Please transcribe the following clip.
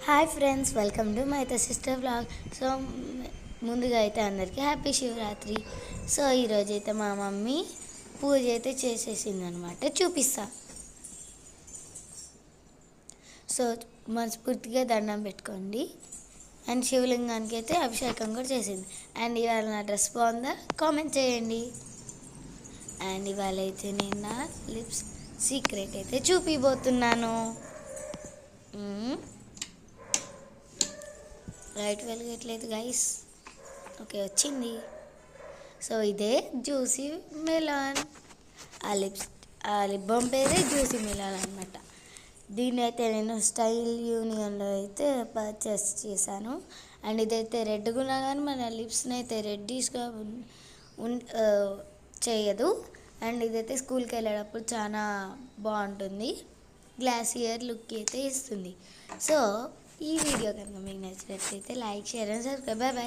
Hi friends, welcome to my sister vlog. So ముందుగా అయితే అందరికీ హ్యాపీ శివరాత్రి. సో ఈరోజు అయితే మా మమ్మీ పూజ అయితే చేసేసింది అనమాట. చూపిస్తా. సో మనస్ఫూర్తిగా దండం పెట్టుకోండి. అండ్ శివలింగానికి అయితే అభిషేకం కూడా చేసింది. అండ్ ఇవాళ నా డ్రెస్ బాగుందా కామెంట్ చేయండి. అండ్ ఇవాళ అయితే నేను నా లిప్స్ సీక్రెట్ అయితే చూపిపోతున్నాను. లైట్ వెలగట్లేదు గైస్. ఓకే, వచ్చింది. సో ఇదే జ్యూసీ మెలాన్. ఆ లిప్ బామ్ పేరే జ్యూసీ మెలాన్ అనమాట. దీన్ని అయితే నేను స్టైల్ యూనియన్లో అయితే పర్చేస్ చేశాను. అండ్ ఇదైతే రెడ్గా ఉన్నా కానీ మన లిప్స్ని అయితే రెడ్డిష్గా చేయదు. అండ్ ఇదైతే స్కూల్కి వెళ్ళేటప్పుడు చాలా బాగుంటుంది. గ్లాసియర్ లుక్ అయితే ఇస్తుంది. సో ఈ వీడియో కనుక మీకు నచ్చినట్లయితే like, share and subscribe. Bye bye.